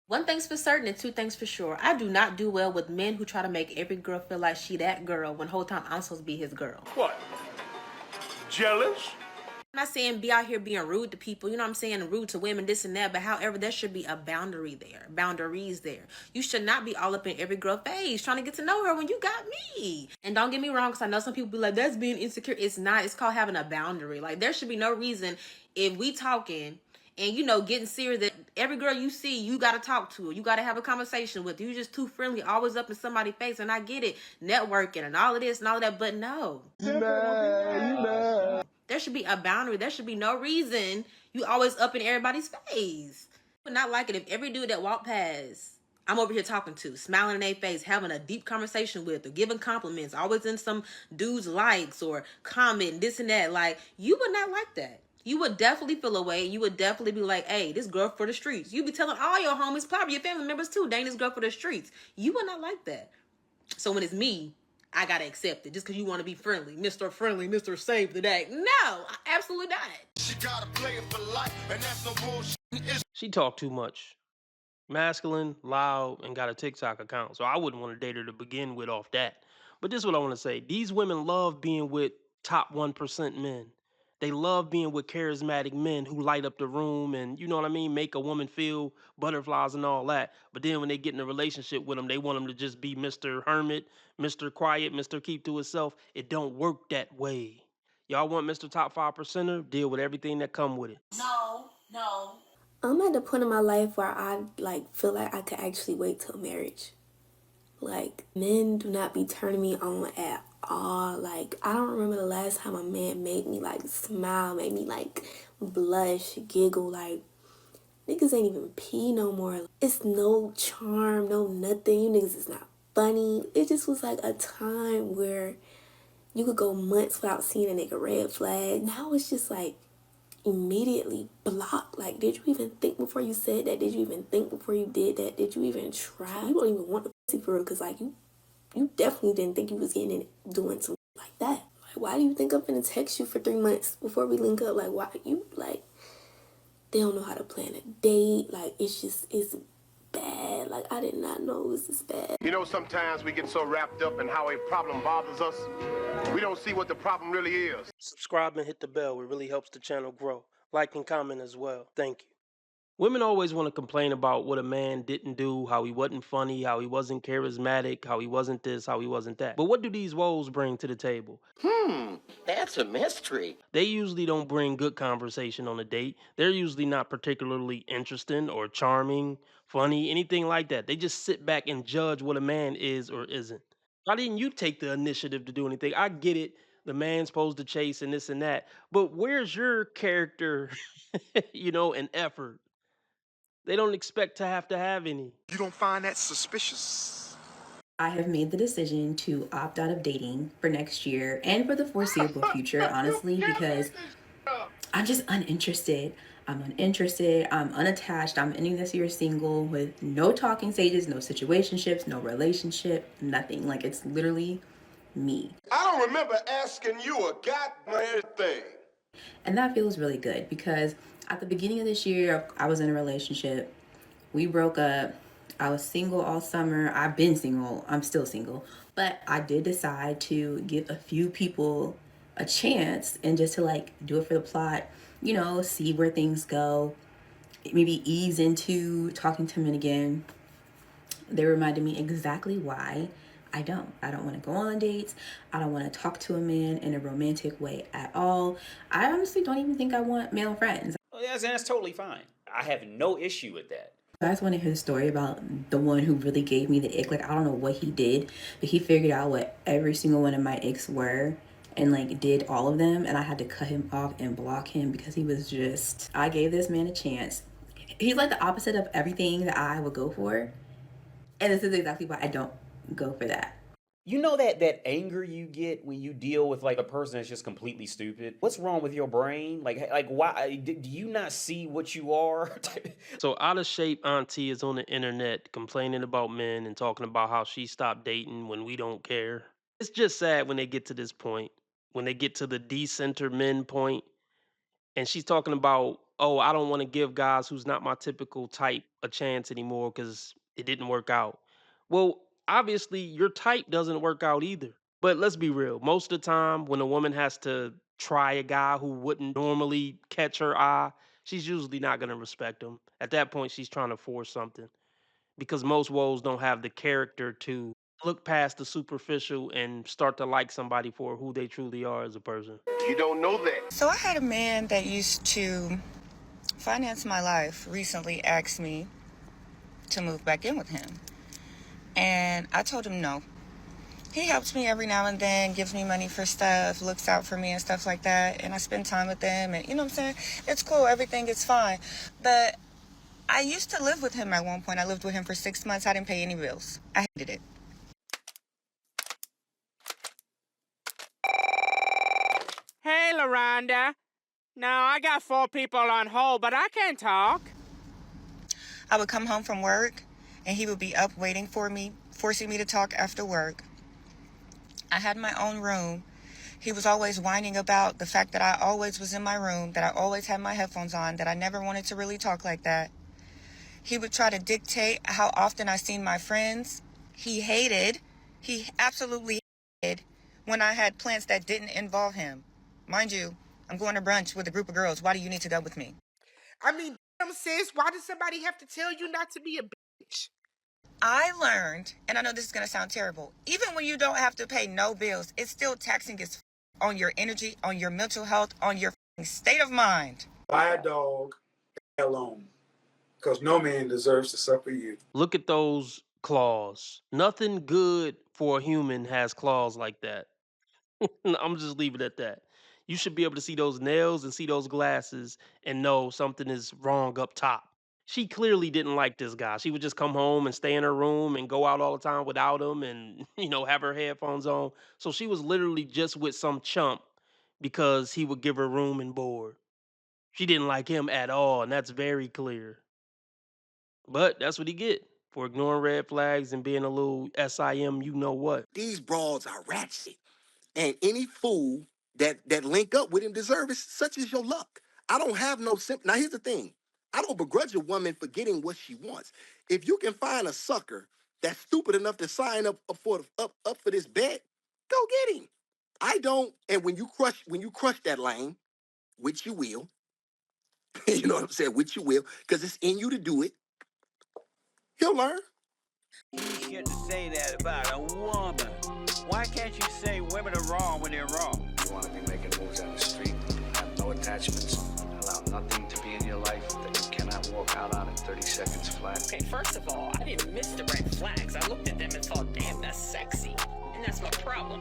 One thing's for certain and two things for sure. I do not do well with men who try to make every girl feel like she that girl when the whole time I'm supposed to be his girl. What? Jealous? I'm not saying be out here being rude to people, you know what I'm saying, rude to women, this and that, but however, there should be a boundary there, boundaries there. You should not be all up in every girl face trying to get to know her when you got me. And don't get me wrong, because I know some people be like, that's being insecure. It's not. It's called having a boundary. Like, there should be no reason if we talking and, you know, getting serious that every girl you see, you got to talk to her. You got to have a conversation with her. You just too friendly, always up in somebody's face. And I get it, networking and all of this and all of that, but no. There should be a boundary. There should be no reason you always up in everybody's face. I would not like it if every dude that walked past, I'm over here talking to, smiling in their face, having a deep conversation with, or giving compliments, always in some dude's likes or comment, this and that. Like, you would not like that. You would definitely feel away. You would definitely be like, hey, this girl for the streets. You be telling all your homies, probably your family members too, dang, this girl for the streets. You would not like that. So when it's me, I gotta accept it just because you want to be friendly, Mr. Save the Day. No, absolutely not. She gotta play it for life, and that's no bullshit. She talked too much. Masculine, loud, and got a TikTok account. So I wouldn't want to date her to begin with off that. But this is what I want to say. These women love being with top 1% men. They love being with charismatic men who light up the room and, you know what I mean, make a woman feel butterflies and all that. But then when they get in a relationship with them, they want them to just be Mr. Hermit, Mr. Quiet, Mr. Keep to himself. It don't work that way. Y'all want Mr. Top 5%er? Deal with everything that come with it. No. I'm at the point in my life where I feel like I could actually wait till marriage. Like, men do not be turning me on at all. Like, I don't remember the last time a man made me smile, made me blush, giggle. Like, niggas ain't even pee no more. It's no charm, no nothing. You niggas is not funny. It just was like a time where you could go months without seeing a nigga red flag. Now it's just like immediately blocked. Like, did you even think before you said that? Did you even think before you did that? Did you even try? You don't even want the pussy for real, because you definitely didn't think you was getting in it doing something like that. Like, why do you think I'm gonna text you for 3 months before we link up? Like, why you they don't know how to plan a date. Like, it's bad. Like, I did not know it was this bad. You know, sometimes we get so wrapped up in how a problem bothers us, we don't see what the problem really is. Subscribe and hit the bell. It really helps the channel grow. Like and comment as well. Thank you. Women always want to complain about what a man didn't do, how he wasn't funny, how he wasn't charismatic, how he wasn't this, how he wasn't that. But what do these woes bring to the table? That's a mystery. They usually don't bring good conversation on a date. They're usually not particularly interesting or charming, funny, anything like that. They just sit back and judge what a man is or isn't. Why didn't you take the initiative to do anything? I get it. The man's supposed to chase and this and that. But where's your character, and effort? They don't expect to have any. You don't find that suspicious? I have made the decision to opt out of dating for next year and for the foreseeable future, honestly, because I'm just uninterested. I'm unattached. I'm ending this year single with no talking stages, no situationships, no relationship, nothing. Like, it's literally me. I don't remember asking you a goddamn thing. And that feels really good because at the beginning of this year, I was in a relationship. We broke up. I was single all summer. I've been single. I'm still single. But I did decide to give a few people a chance and just to do it for the plot, see where things go, maybe ease into talking to men again. They reminded me exactly why I don't want to go on dates. I don't want to talk to a man in a romantic way at all. I honestly don't even think I want male friends. Well, that's totally fine. I have no issue with that. You guys want to hear the story about the one who really gave me the ick? I don't know what he did, but he figured out what every single one of my icks were and did all of them, and I had to cut him off and block him because he was just... I gave this man a chance. He's the opposite of everything that I would go for, and this is exactly why I don't go for that. You know that anger you get when you deal with a person that's just completely stupid? What's wrong with your brain? Why do you not see what you are? So out of shape auntie is on the internet complaining about men and talking about how she stopped dating when we don't care. It's just sad when they get to this point, when they get to the decenter men point, and she's talking about oh, I don't want to give guys who's not my typical type a chance anymore because it didn't work out. Well, obviously, your type doesn't work out either. But let's be real. Most of the time, when a woman has to try a guy who wouldn't normally catch her eye, she's usually not going to respect him. At that point, she's trying to force something because most woes don't have the character to look past the superficial and start to like somebody for who they truly are as a person. You don't know that. So I had a man that used to finance my life recently asked me to move back in with him. And I told him no. He helps me every now and then, gives me money for stuff, looks out for me and stuff like that. And I spend time with him and you know what I'm saying? It's cool, everything is fine. But I used to live with him at one point. I lived with him for 6 months. I didn't pay any bills. I hated it. Hey, LaRonda. Now, I got 4 people on hold, but I can't talk. I would come home from work, and he would be up waiting for me, forcing me to talk after work. I had my own room. He was always whining about the fact that I always was in my room, that I always had my headphones on, that I never wanted to really talk like that. He would try to dictate how often I seen my friends. He absolutely hated when I had plans that didn't involve him. Mind you, I'm going to brunch with a group of girls. Why do you need to go with me? I mean, sis, why does somebody have to tell you not to be a bitch? I learned, and I know this is going to sound terrible, even when you don't have to pay no bills, it's still taxing on your energy, on your mental health, on your state of mind. Buy a dog alone, because no man deserves to suffer you. Look at those claws. Nothing good for a human has claws like that. I'm just leave it at that. You should be able to see those nails and see those glasses and know something is wrong up top. She clearly didn't like this guy. She would just come home and stay in her room and go out all the time without him and, have her headphones on. So she was literally just with some chump because he would give her room and board. She didn't like him at all, and that's very clear. But that's what he get for ignoring red flags and being a little SIM, you know what. These broads are ratchet. And any fool that link up with him deserves it, such as your luck. I don't have no Now, here's the thing. I don't begrudge a woman for getting what she wants. If you can find a sucker that's stupid enough to sign up for this bet, go get him. I don't. And when you crush that lane, which you will, you know what I'm saying, which you will, because it's in you to do it, he'll learn. You get to say that about a woman. Why can't you say women are wrong when they're wrong? You want to be making moves on the street, have no attachments, allow nothing to be in your life that you cannot walk out on in 30 seconds flat. Okay, first of all, I didn't miss the red flags. I looked at them and thought, damn, that's sexy. And that's my problem.